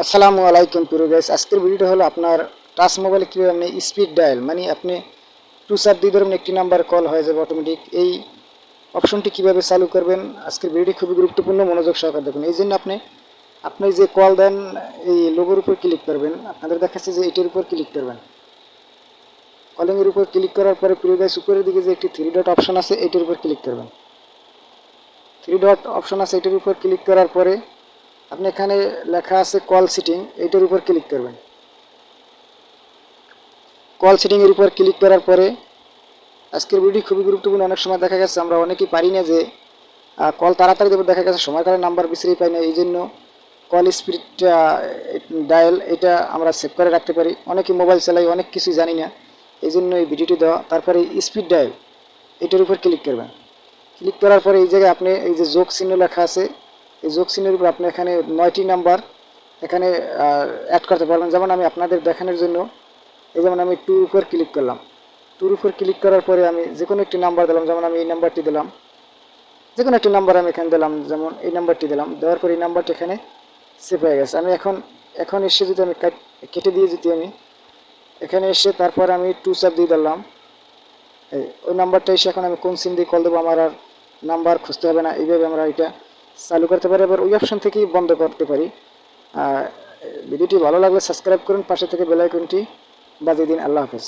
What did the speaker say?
আসসালামু আলাইকুম প্রিয় গাইস, আজকের ভিডিওটা হলো আপনার টাচ মোবাইলে কীভাবে আপনি স্পিড ডায়াল মানে আপনি টু চাপ দিয়ে ধরুন একটি নাম্বার কল হয়ে যাবে অটোমেটিক, এই অপশনটি কীভাবে চালু করবেন। আজকের ভিডিওটি খুবই গুরুত্বপূর্ণ, মনোযোগ সহকারে দেখুন। এই জন্য আপনি যে কল দেন এই লোগোর উপর ক্লিক করবেন। আপনাদের দেখাচ্ছে যে এটির উপর ক্লিক করবেন। কলিংয়ের উপর ক্লিক করার পরে প্রিয় গাইস উপরের দিকে যে একটি থ্রি ডট অপশন আছে এটির উপর ক্লিক করবেন। থ্রি ডট অপশন আছে এটির উপর ক্লিক করার পরে আপনি এখানে লেখা আছে কল সেটিং, এইটার উপর ক্লিক করবেন। কল সেটিংয়ের উপর ক্লিক করার পরে আজকের ভিডিও খুবই গুরুত্বপূর্ণ। অনেক সময় দেখা গেছে আমরা অনেকেই পারি না যে কল তাড়াতাড়ি দেবো, দেখা গেছে সময় কারণে নাম্বার বিশ্রী পাই না। এই জন্য কল স্পিড ডায়াল এটা আমরা সেভ করে রাখতে পারি। অনেকে মোবাইল চালাই, অনেক কিছুই জানি না, এই জন্য এই ভিডিওটি দেওয়া। তারপরে স্পিড ডায়াল এটার উপর ক্লিক করবেন। ক্লিক করার পরে এই জায়গায় আপনি এই যে যোগ চিহ্ন লেখা আছে, এই যোগ চিহ্নের উপর আপনি এখানে 9টি নাম্বার এখানে অ্যাড করতে পারবেন। যেমন আমি আপনাদের দেখানোর জন্য এই যেমন আমি টুর উপর ক্লিক করলাম। টুর উপর ক্লিক করার পরে আমি যে কোনো একটি নাম্বার দিলাম, যেমন আমি এই নাম্বারটি দিলাম, যে কোনো একটি নাম্বার আমি এখানে দিলাম, যেমন এই নাম্বারটি দিলাম। দেওয়ার পরে এই নাম্বারটি এখানে সেভ হয়ে গেছে। আমি এখন এসে যদি আমি কেটে দিয়ে যদি আমি এখানে এসে তারপর আমি টু চাপ দিয়ে দিলাম, ওই নাম্বারটা এসে এখন আমি কোন সিম দিয়ে কল দেবো আমার আর নাম্বার খুঁজতে হবে না। এইভাবে আমরা এটা চালু করতে পারি, আবার ওই অপশন থেকেই বন্ধ করতে পারি। ভিডিওটি ভালো লাগলে সাবস্ক্রাইব করুন, পাশে থেকে বেল আইকনটি বাজিয়ে দিন। আল্লাহ হাফেজ।